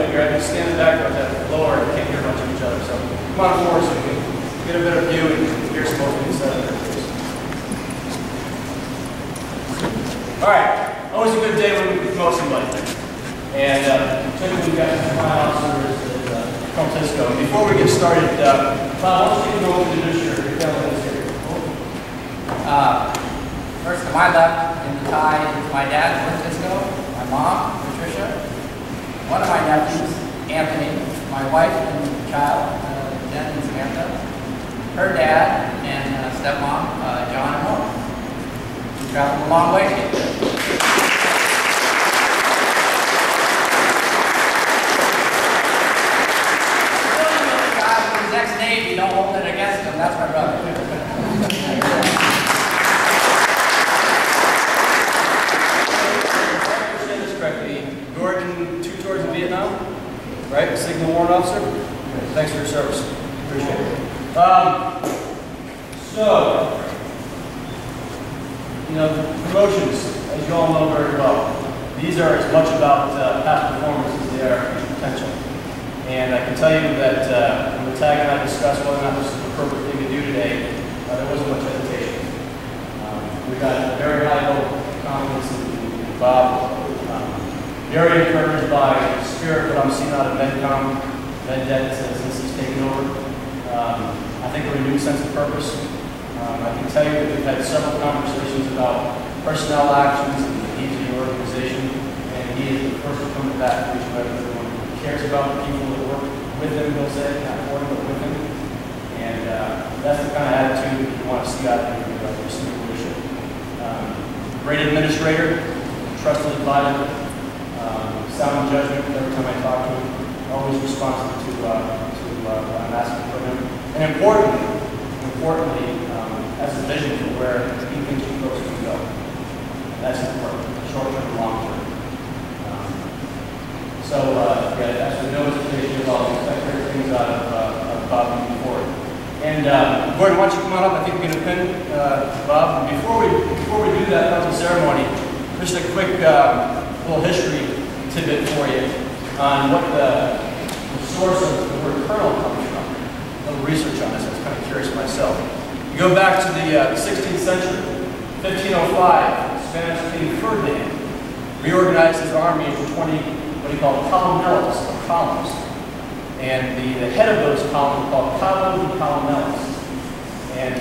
You're at the stand back of that lower, you can't hear much of each other. So come on forward so we can get a better view and hear some of these All right, always a good day when we promote somebody. And typically we've got some fine officers at Francisco. Before we get started, Bob, why don't you go over to your family history? First to my left in the tie is my dad, Francisco, my mom, Patricia, one of my nephews, Anthony, my wife and child, Jen and Samantha, her dad, and stepmom, John and Mo. We traveled a long way to get there. Ex-Navy, don't hold it against him. That's my brother. If I understand this correctly, two tours in Vietnam, right? Signal warrant officer. Thanks for your service. Appreciate it. So, you know, promotions, as you all know very well, these are as much about past performance as they are potential. And I can tell you that when the tag and I discussed whether or not this is the appropriate thing to do today, there wasn't much hesitation. We got a very high level of confidence in Bob. Very encouraged by the spirit that I'm seeing out of MedDet since he's taken over. I think a renewed sense of purpose. I can tell you that we've had several conversations about personnel actions and the needs of the organization, and he is the first to come to bat for each and every one. Cares about the people that work with him, he'll say, not for him, but with him. And that's the kind of attitude that you want to see out of your senior leadership. Great administrator, trusted advisor, sound judgment every time I talk to him, always responsive to what I'm asking for him. And importantly, has a vision for where he thinks you folks can go. That's important, short-term and long-term. So, yeah, as we know, it's all we expect great things out of Bob moving forward. And Gordon, why don't you come on up? I think we're going to pin Bob. And before we do that final ceremony, just a quick little history tidbit for you on what the source of the word colonel comes from. A little research on this. I was kind of curious myself. You go back to the 16th century, 1505. Spanish King Ferdinand reorganized his army into 20. What he called columnellas, or columns. And the head of those columns were called cabo and columnellas. And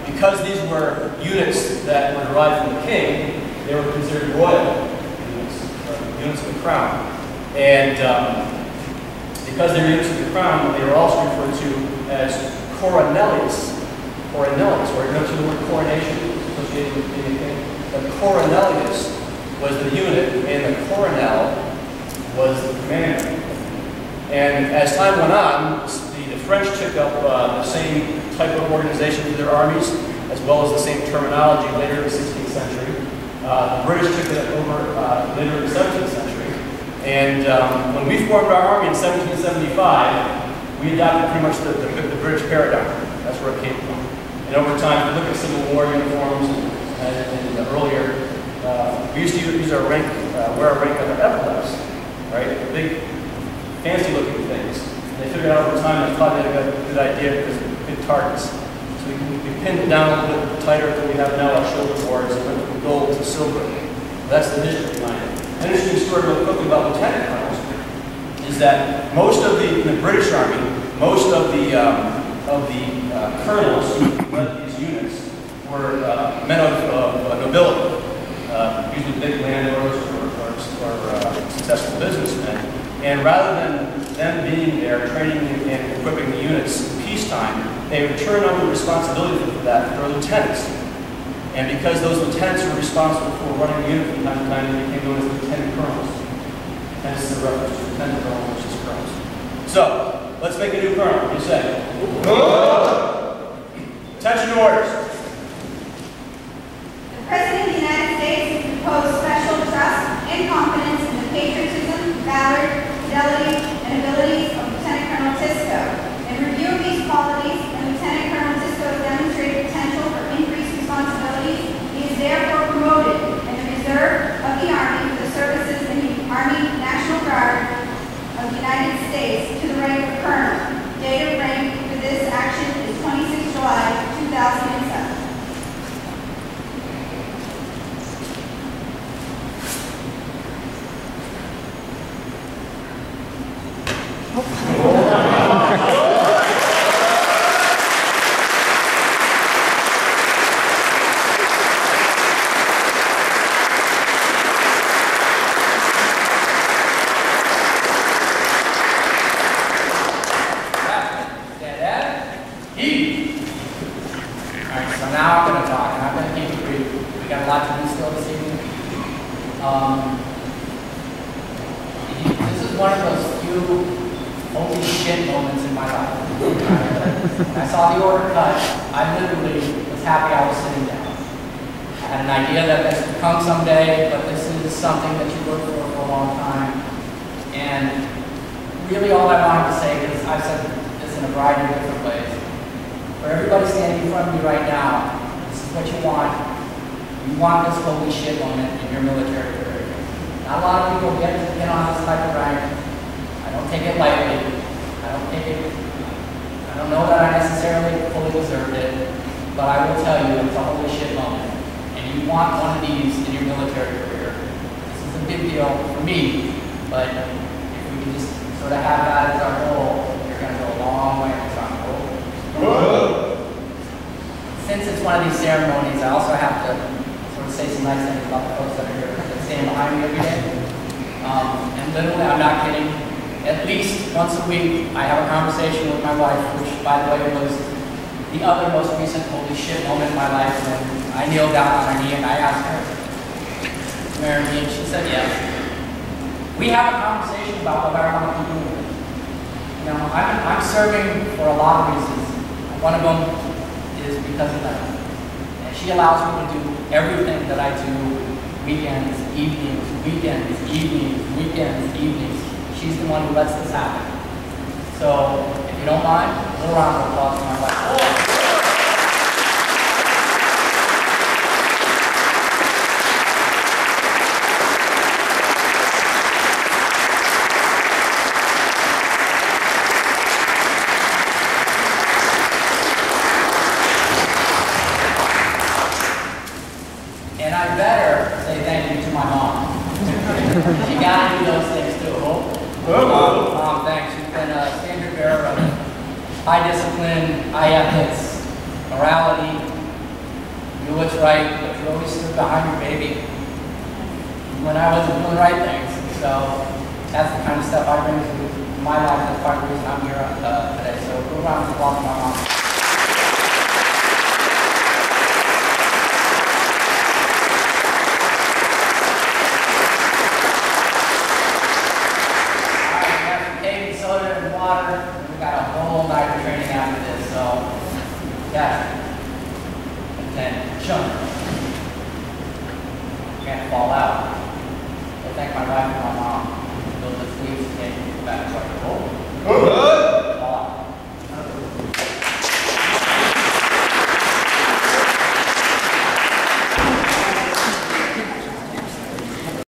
because these were units that were derived from the king, they were considered royal units, or units of the crown. And because they were units of the crown, they were also referred to as coronelius. Coronelius, or you know the word coronation associated with being a king. The coronelius was the unit, and the coronel was the commander. And as time went on, the French took up the same type of organization for their armies, as well as the same terminology later in the 16th century. The British took it over later in the 17th century. And when we formed our army in 1775, we adopted pretty much the British paradigm. That's where it came from. And over time, if you look at Civil War uniforms and earlier, we used to use our rank, wear our rank on our epaulets. Right? The big, fancy-looking things. And they figured out over time they thought they had a good idea because of good targets. So we pinned it down a little bit tighter than we have now our shoulder boards, and went from gold to silver. That's the history behind it. An interesting story real quickly about lieutenant colonels is that most of in the British Army, most of the colonels who led these units were men of nobility, usually big landowners or successful businessmen. And rather than them being there training and equipping the units in peacetime, they would turn over the responsibility for that to their lieutenants. And because those lieutenants were responsible for running the unit from time to time, they became known as lieutenant colonels. Hence the reference to lieutenant colonel versus colonels. So, let's make a new colonel. What do you say? Attention orders. The President of the United States has proposed special trust and confidence in the patriotism, valor, fidelity, and abilities of Lieutenant Colonel Tisco. In review of these qualities and Lieutenant Colonel Tisco's demonstrated potential for increased responsibilities, he is therefore promoted in the reserve of the Army for the services in the Army National Guard of So now I'm going to talk, and I'm going to keep it brief. We got a lot to do still this evening. This is one of those few holy shit moments in my life. When I saw the order cut, I literally was happy I was sitting down. I had an idea that this would come someday, but this is something that you work for a long time. And really all I wanted to say, because I've said this in a variety of different ways, for everybody standing in front of me right now, this is what you want. You want this holy shit moment in your military career. Not a lot of people get on this type of rank. I don't take it lightly. I don't know that I necessarily fully deserved it, but I will tell you it's a holy shit moment. And you want one of these in your military career. This is a big deal for me, but if we can just sort of have that as our goal, you're going to go a long way to our goal. Since it's one of these ceremonies, I also have to sort of say some nice things about the folks that are here, that stand behind me every day. And literally, I'm not kidding, at least once a week, I have a conversation with my wife, which, by the way, was the other most recent holy shit moment in my life when I kneeled down on her knee and I asked her to marry me, and she said yes. We have a conversation about what I want to be doing. You know, I'm serving for a lot of reasons. One of them is because of that. And she allows me to do everything that I do, weekends, evenings, weekends, evenings, weekends, evenings. She's the one who lets this happen. So, if you don't mind, a little round of applause for my wife. And I better say thank you to my mom. You gotta do those things too. Mom, thanks. You've been a standard bearer of high discipline, high ethics, morality. You do what's right, but you always stood behind your baby when I wasn't doing the right things. So that's the kind of stuff I bring to my life. That's part of the reason I'm here today. So go around and applause my mom. Soda and water. We've got a whole night of training after this, so yeah. And then jump. Can't fall out. So thank my wife and my mom. Those are sleeves to take back to our goal.